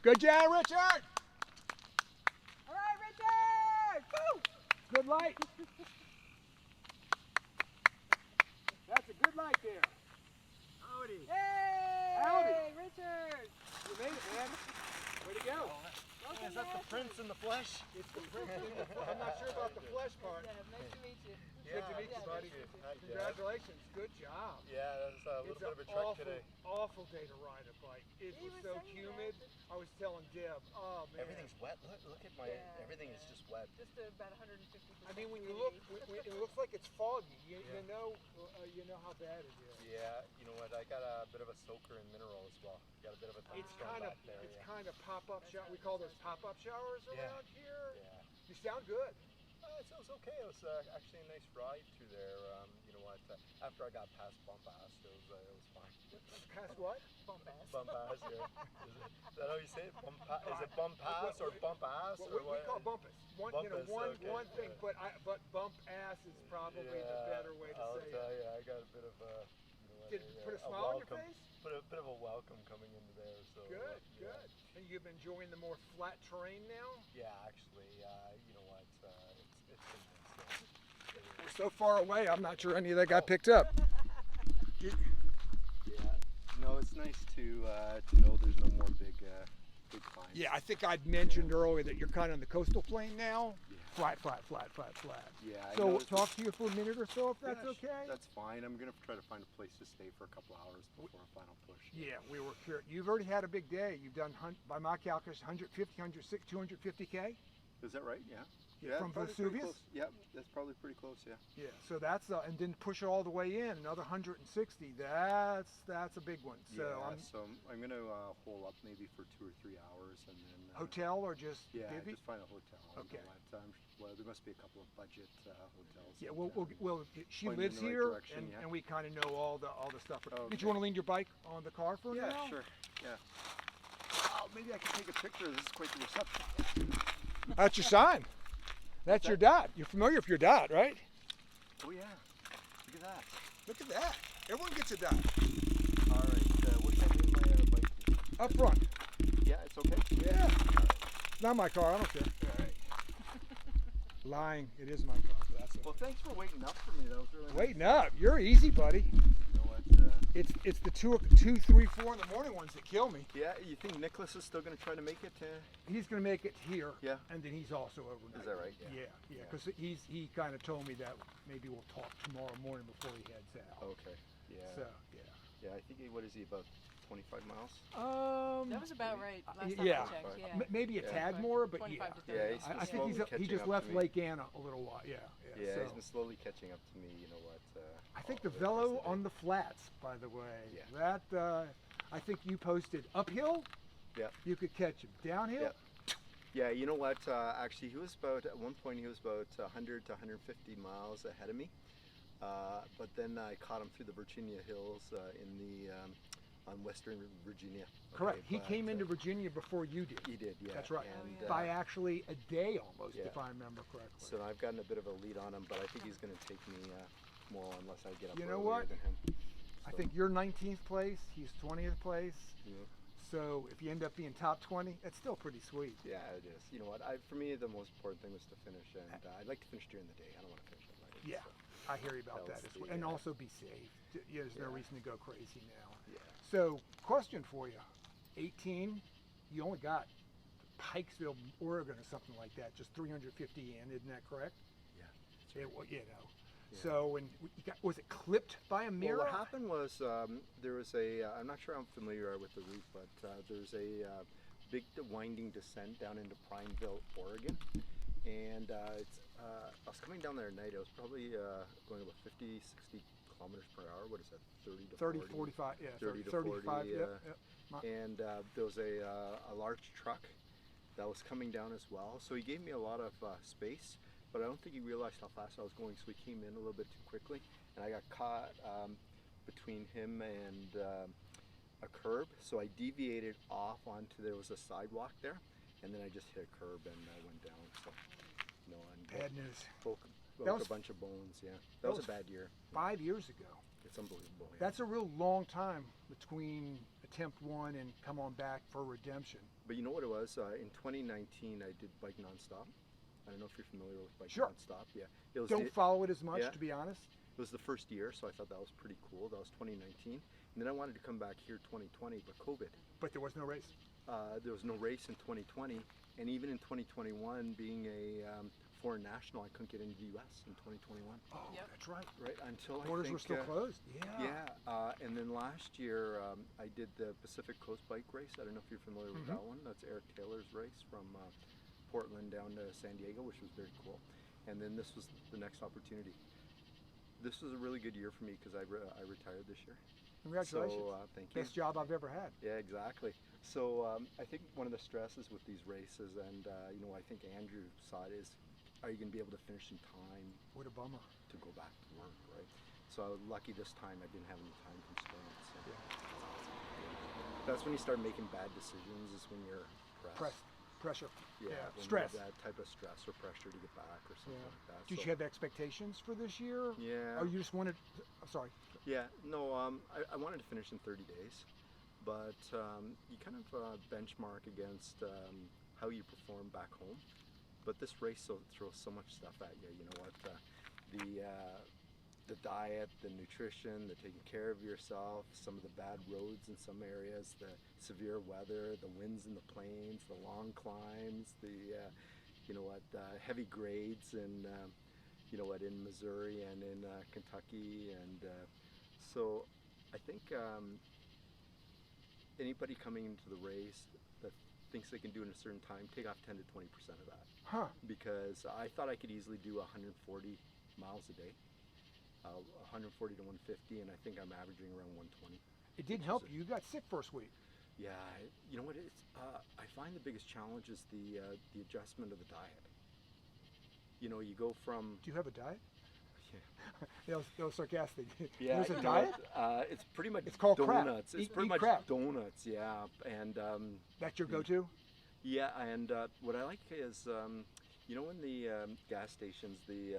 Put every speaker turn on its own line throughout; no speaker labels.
Good job, Richard.
All right, Richard. Woo!
Good light. That's a good light there. Howdy.
Hey,
Howdy.
Richard.
You made it, man. Way to go.
Welcome
Is that
to
the prince in the flesh?
It's the prince in the I'm not sure about the flesh part.
Ashland. Nice to meet you.
Good to meet you, buddy.
Hi, Dad.
Congratulations. Good job.
Yeah, that was a little
It's
bit of a
an
trek today.
awful day to ride a bike. It
He
was
was
so
saying
humid.
that.
I was telling Deb, oh man.
Everything's wet. Look at my.
Yeah,
everything is
yeah.
just wet.
Just about 150%.
I mean, when you look,
humidity.
it looks like it's foggy. You
Yeah.
you know how bad it is.
Yeah, you know what? I got a bit of a soaker in mineral as well. Got a bit of a
It's
thunderstorm
kind of
back there. Yeah.
pop-up shower. We call those pop-up showers
Yeah.
around here.
Yeah.
You sound good.
It was okay. It was actually a nice ride through there. You know what? After I got past Bump Ass, it was fine.
Past what?
Bump ass.
Bump Ass, yeah. Is that how you say it? Is it Bump Ass or Bump Ass
Well,
or
we
what?
call bumpus. One,
Bumpus, okay.
one thing, but bump ass is probably the better way to
I'll
say
tell
it.
you, I got a bit of a.
Did it put a smile on your face?
Put a bit of a welcome coming into there. So
Good,
yeah.
good. And you've been enjoying the more flat terrain now?
Yeah, actually, you know what? It's been nice.
We're so far away, I'm not sure any of that got picked up.
Yeah. No, it's nice to know there's no more big climbs.
Yeah, I think I'd mentioned earlier that you're kind of on the coastal plain now.
Yeah.
Flat, flat, flat, flat, flat.
Yeah. I
So
noticed
talk to you for a minute or so, if that's
Yeah,
okay.
That's fine. I'm gonna try to find a place to stay for a couple hours before a final push.
Yeah, we were curious. You've already had a big day. You've done, by my calculus, 150, 160, 250K.
Is that right? Yeah.
From
probably pretty
Vesuvius?
close. Yep, that's probably pretty close. Yeah.
Yeah, so that's and then push it all the way in, another 160. That's a big one. So
I'm gonna hole up maybe for 2 or 3 hours and then.
Hotel or just
Yeah,
divvy?
just find a hotel.
Okay.
Well, there must be a couple of budget hotels.
Yeah,
that,
well, she
point me in
lives
the right
here,
direction, yeah.
and we kind of know all the stuff.
Oh,
Did
okay.
you want to lean your bike on the car for
Yeah,
now?
sure. Yeah. Oh, maybe I can take a picture. This is quite the reception.
That's your sign. That's your dot. You're familiar with your dot, right?
Oh yeah. Look at that.
Look at that. Everyone gets a dot.
All right. What should I lean my bike to?
Up front.
Yeah, it's okay.
Yeah. Not my car. I don't care.
All right.
Lying. It is my car. But that's okay.
Well, thanks for waiting up for me. That was really nice.
Waiting up. You're easy, buddy.
You know what?
It's the 2, 3, 4 in the morning ones that kill me.
Yeah, you think Nicholas is still going to try to make it?
He's going to make it here.
Yeah.
And then he's also overnight.
Is that right?
Yeah. Because he kind of told me that maybe we'll talk tomorrow morning before he heads out.
Okay. Yeah.
So
Yeah, I think what is he, about 25 miles?
That was about right. Last time
yeah.
I checked. Yeah.
Maybe a
Yeah.
tad more, but
25 to 30.
Yeah, he's been
I think
slowly
he
catching
just
up
left
to me.
Lake Anna a little while. Yeah.
Yeah,
So
he's been slowly catching up to me. You know what?
I think
all
the
the rest
velo
of the
on
day.
the flats, by the way.
Yeah.
That I think you posted uphill.
Yeah.
You could catch him downhill.
Yeah. Yeah, you know what? Actually, he was at one point, he was about 100 to 150 miles ahead of me. But then I caught him through the Virginia hills on Western Virginia.
Correct.
Okay,
He
but,
came into Virginia before you did.
He did, yeah.
That's right.
And,
By actually a day almost,
yeah.
if I remember correctly.
So I've gotten a bit of a lead on him, but I think he's going to take me more unless I get up
You know
earlier
what?
than him.
I
So,
think you're 19th place. He's 20th place.
yeah.
So if you end up being top 20, that's still pretty sweet.
Yeah, it is. You know what? For me, the most important thing was to finish, and I'd like to finish during the day. I don't want to finish at night.
Yeah.
So,
I hear you about that
That was
as well.
the,
And also be safe. There's no
Yeah.
reason to go crazy now.
yeah.
So, question for you. 18, you only got Pikesville, Oregon or something like that, just 350 in, isn't that correct?
Yeah.
Yeah.
Yeah.
So, when was it clipped by a mirror?
Well, what happened was there was I'm not sure I'm familiar with the route, but there's a big winding descent down into Prineville, Oregon. And I was coming down there at night. I was probably going about 50, 60 kilometers per hour. What is that, 30 to
30,
40?
45, yeah.
30 to
35,
40,
yep.
And there was a large truck that was coming down as well. So he gave me a lot of space, but I don't think he realized how fast I was going, so he came in a little bit too quickly, and I got caught between him and a curb. So I deviated off onto, there was a sidewalk there, and then I just hit a curb and I went down. So, and
Bad news.
broke
That was-
a bunch of bones. Yeah, that was a bad year.
5 years ago.
Yeah. It's unbelievable. Yeah.
That's a real long time between attempt 1 and come on back for redemption.
But you know what it was? In 2019, I did Bike Nonstop. I don't know if you're familiar with Bike
Sure.
Nonstop. Yeah. It was
Don't follow it as much,
yeah.
to be honest.
It was the first year, so I thought that was pretty cool. That was 2019. And then I wanted to come back here 2020, but COVID.
But there was no race.
There was no race in 2020. And even in 2021, being a foreign national, I couldn't get into the U.S. in 2021.
Oh,
Yep.
that's right.
Right, until
Borders
I think,
were still closed. Yeah.
Yeah, and then last year I did the Pacific Coast Bike Race. I don't know if you're familiar with that one. That's Eric Taylor's race from Portland down to San Diego, which was very cool. And then this was the next opportunity. This was a really good year for me because I retired this year.
Congratulations.
So, thank you.
Best job I've ever had.
Yeah, exactly. So I think one of the stresses with these races, and you know, I think Andrew saw it, is are you going to be able to finish in time
What a bummer.
to go back to work, right? So I was lucky this time I didn't have any time constraints. And that's when you start making bad decisions, is when you're pressed.
Pressure.
Yeah,
Yeah.
when
Stress.
you have that type of stress or pressure to get back or something like that.
Did
So,
you have expectations for this year?
Yeah.
Or you just wanted, sorry.
Yeah, no, I wanted to finish in 30 days, but you kind of benchmark against how you perform back home. But this race throws so much stuff at you. You know what? The diet, the nutrition, the taking care of yourself, some of the bad roads in some areas, the severe weather, the winds in the plains, the long climbs, the you know what, heavy grades, and you know what, in Missouri and in Kentucky, and so I think anybody coming into the race that thinks they can do it in a certain time, take off 10 to 20% of that.
Huh.
Because I thought I could easily do 140 miles a day, 140 to 150, and I think I'm averaging around 120.
It didn't help you. You got sick first week.
Yeah, you know what? It's I find the biggest challenge is the adjustment of the diet. You know, you go from
Do you have a diet?
yeah.
That was sarcastic.
Yeah,
There's a
you know
diet?
what, it's pretty much
It's called crap.
donuts. It's
Eat
pretty much
crap.
donuts, yeah. And
That's your go-to?
yeah, and what I like is, you know, in the gas stations, the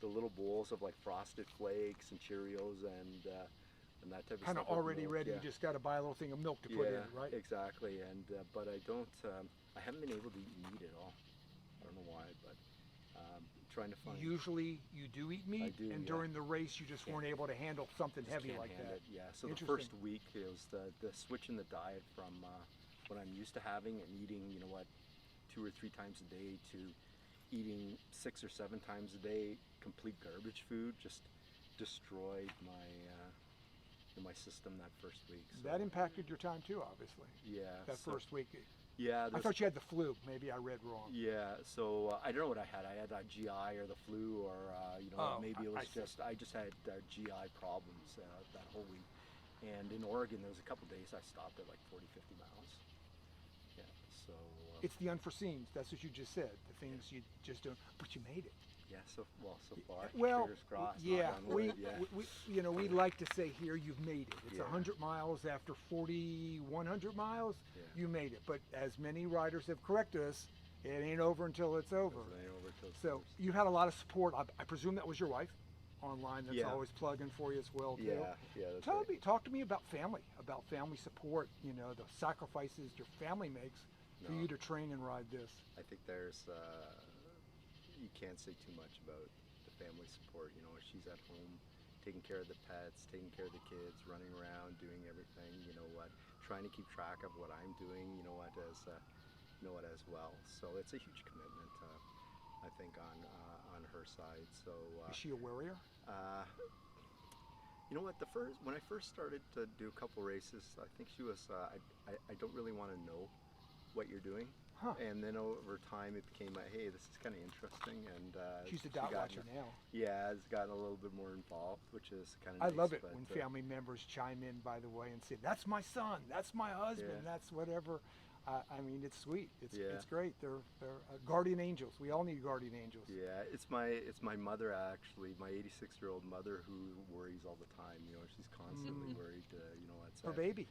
little bowls of like Frosted Flakes and Cheerios and that type of
Kind
stuff.
of
with
already
milk,
ready.
yeah.
You just got to buy a little thing of milk to put in, right?
Exactly. And but I don't. I haven't been able to eat meat at all. I don't know why, but trying to find.
Usually you do eat meat,
do,
and
yeah.
during the race you just weren't able to handle something
Just
heavy
can't
like
handle
that.
it, yeah. So the
Interesting.
first week it was the switch in the diet from what I'm used to having and eating, you know what, 2 or 3 times a day to eating 6 or 7 times a day, complete garbage food, just destroyed my system that first week. So,
That impacted your time too, obviously.
yeah.
That
so-
first week.
Yeah.
I
there's-
thought you had the flu. Maybe I read wrong.
Yeah, so I don't know what I had. I had a GI or the flu, or you know,
Oh,
maybe it
I
was
see.
just I just had GI problems that whole week. And in Oregon, there was a couple days I stopped at like 40, 50 miles. Yeah, so
It's the unforeseens. That's what you just said. The things you just don't. But you made it.
yeah, so far,
Well,
fingers crossed. knock
yeah,
on wood, yeah.
we you know, we like to say here you've made it. It's
Yeah.
100 miles after 100 miles.
Yeah.
You made it. But as many riders have corrected us, it ain't over until it's over.
It ain't over till it's
So
over.
you had a lot of support. I presume that was your wife online. That's
Yeah.
always plugging for you as well too.
Yeah, that's right.
Talk to me about family support. You know, the sacrifices your family makes for
No.
you to train and ride this.
I think there's you can't say too much about the family support. You know, she's at home taking care of the pets, taking care of the kids, running around, doing everything. You know what, trying to keep track of what I'm doing. You know what, as well. So it's a huge commitment, I think, on her side. So
Is she a warrior?
you know what, when I first started to do a couple races, I think she was. I don't really want to know what you're doing.
Huh.
And then over time, it became hey, this is kind of interesting, and
She's a
she
dot
got-
watcher now.
Yeah, it's gotten a little bit more involved, which is kind of.
I
nice,
love it
but,
when family members chime in, by the way, and say, "That's my son, that's my husband,
Yeah.
that's whatever." I mean, it's sweet. It's
Yeah.
great. They're guardian angels. We all need guardian angels.
Yeah, it's my mother actually, my 86-year-old mother, who worries all the time. You know, she's constantly worried. You know,
Her baby.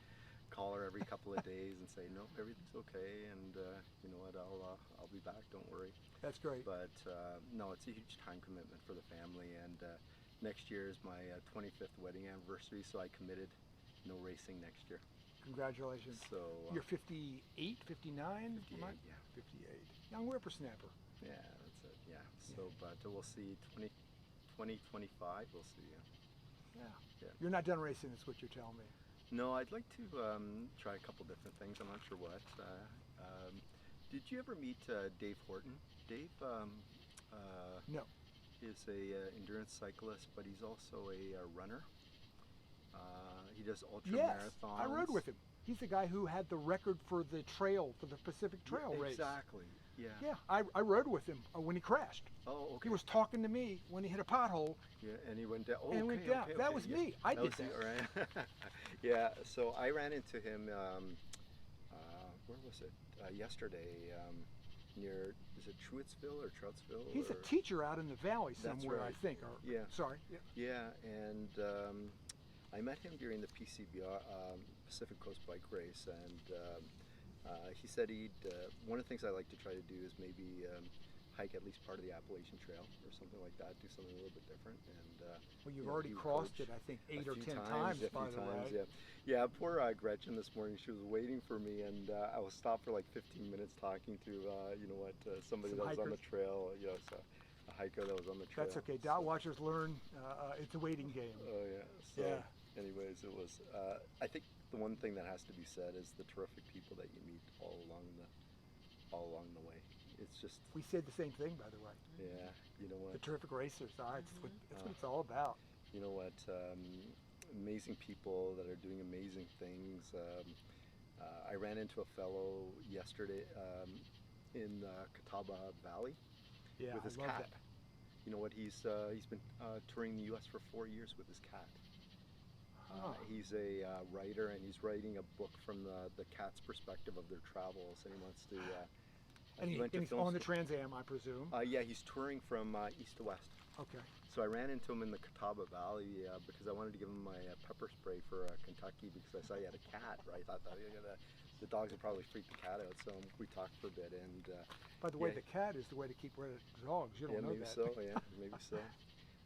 Call her every couple of days and say, no, everything's okay, and you know what, I'll be back. Don't worry.
That's great.
But no, it's a huge time commitment for the family, and next year is my 25th wedding anniversary, so I committed no racing next year.
Congratulations.
So
You're 58, 59?
58,
Am I?
yeah.
58. Young whippersnapper.
Yeah, that's it. Yeah. So, but we'll see. 2025, we'll see.
Yeah.
Yeah.
You're not done racing, is what you're telling me.
No, I'd like to try a couple different things. I'm not sure what. Did you ever meet Dave Horton? Dave
No.
is a endurance cyclist, but he's also a runner. He does ultra marathons.
I rode with him. He's the guy who had the record for the trail, for the Pacific Trail race.
Exactly. Yeah.
Yeah, I rode with him when he crashed.
Oh, okay.
He was talking to me when he hit a pothole.
Yeah, and he went down. Oh,
and
okay,
went down.
okay,
That
okay,
was
yeah.
me. I did
was
that.
you, right? Yeah. So I ran into him. Where was it? Yesterday, near, is it Truittsville or Troutsville?
He's a teacher out in the valley
That's
somewhere,
right.
I think. Or,
Yeah.
Sorry. Yeah.
Yeah, and I met him during the PCBR Pacific Coast Bike Race, and he said one of the things I like to try to do is maybe hike at least part of the Appalachian Trail or something like that, do something a little bit different. And
Well, you've already crossed it, I think, 8 or 10 times, by the way.
Yeah. Yeah, poor Gretchen this morning, she was waiting for me, and I was stopped for like 15 minutes talking to, somebody
Some
that was on the
hikers.
trail, so a hiker that was on the trail.
That's okay. Dot watchers learn it's a waiting game.
Oh, yeah. So,
Yeah.
anyways, it was, I think the one thing that has to be said is the terrific people that you meet all along the way. It's just,
We said the same thing, by the way.
yeah, you know
The
what?
terrific racers. That's what it's all about.
You know what? Amazing people that are doing amazing things. I ran into a fellow yesterday in Catawba Valley
Yeah,
with his
I love
cat.
that.
You know what? He's been touring the U.S. for 4 years with his cat. He's a writer, and he's writing a book from the cat's perspective of their travels, and he wants to.
And
he went to
he's
film
on the
school.
Trans Am, I presume.
Yeah, he's touring from east to west.
Okay.
So I ran into him in the Catawba Valley because I wanted to give him my pepper spray for Kentucky because I saw he had a cat, right? I thought the dogs would probably freak the cat out, so we talked for a bit. And
By the way,
yeah.
the cat is the way to keep rid of dogs. You don't know
maybe
that.
so. Yeah, maybe so.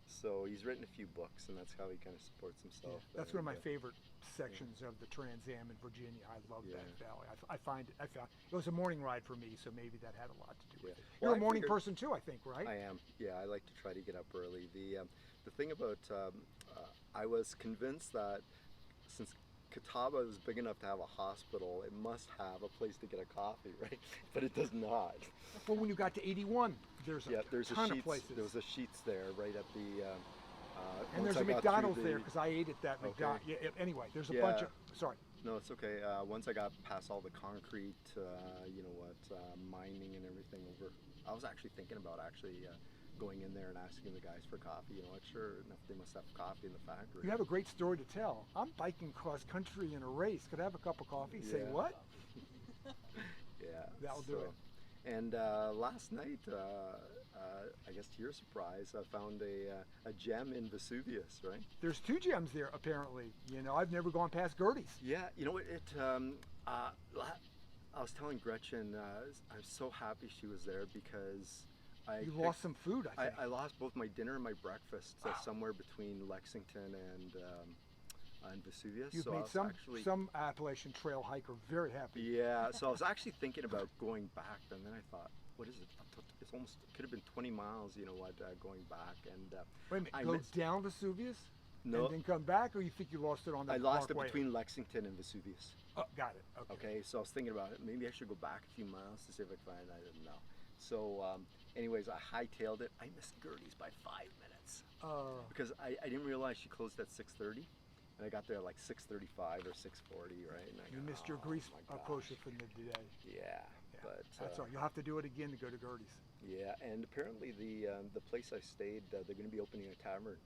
So he's written a few books, and that's how he kind of supports himself.
Yeah, that's one of my
And,
favorite sections of the Trans Am in Virginia. I love
Yeah.
that valley. I found it was a morning ride for me, so maybe that had a lot to do with
Yeah.
it.
Well,
You're
I
a morning
figured-
person too, I think, right?
I am. Yeah, I like to try to get up early. The thing about I was convinced that since Catawba is big enough to have a hospital, it must have a place to get a coffee, right? But it does not.
Well, when you got to 81, there's a
There's
ton
a
of
Sheets.
places.
There was a Sheets there, right at the.
and
once
there's a
I got through
McDonald's there
the-
because I ate at that
Okay.
McDonald's. Yeah, anyway, there's a
Yeah.
bunch of. Sorry.
No, it's okay. Once I got past all the concrete, mining and everything over, I was actually thinking about going in there and asking the guys for coffee. You know what? Sure enough, they must have coffee in the factory.
You have a great story to tell. I'm biking cross country in a race. Could I have a cup of coffee? Say
Yeah.
what?
Yeah.
That'll do it.
And last night, I guess to your surprise, I found a gem in Vesuvius, right?
There's 2 gems there apparently. I've never gone past Gertie's.
Yeah. You know what? I was telling Gretchen, I'm so happy she was there because
You lost some food, I think.
I lost both my dinner and my breakfast somewhere between Lexington and Vesuvius.
You've
so I
made
was
some Appalachian Trail hiker very happy.
Yeah, so I was actually thinking about going back, and then I thought, what is it? It's almost, it could have been 20 miles, going back. And
Wait a minute,
I
go
missed-
down Vesuvius
No,
and then come back, or you think you lost it on the
I lost it
Parkway?
between Lexington and Vesuvius.
Oh, got it. Okay.
Okay, so I was thinking about it. Maybe I should go back a few miles to see if I can find it. I didn't know. So, anyways, I hightailed it. I missed Gertie's by 5 minutes because I didn't realize she closed at 6:30, and I got there at like 6:35 or 6:40, right? And I
You
go,
missed your
"Oh
grease
my
kosher
gosh."
for the day.
Yeah,
Yeah,
but
that's all right. You'll have to do it again to go to Gertie's.
yeah, and apparently the place I stayed, they're going to be opening the tavern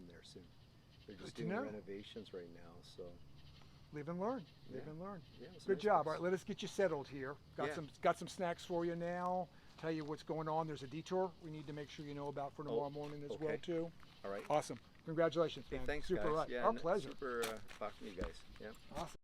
there soon. They're just
Good to
doing
know.
renovations right now, so
Live and learn. Live
Yeah.
and learn.
yeah. It was a
Good
nice
job.
place.
All right, let us get you settled here.
Yeah.
Got some snacks for you now. Tell you what's going on. There's a detour we need to make sure you know about for tomorrow morning as well
okay.
too.
All right.
Awesome. Congratulations,
Hey,
man.
thanks,
Super
guys.
right.
Yeah,
Our
and
pleasure.
Super talking to you guys. Yeah.
Awesome.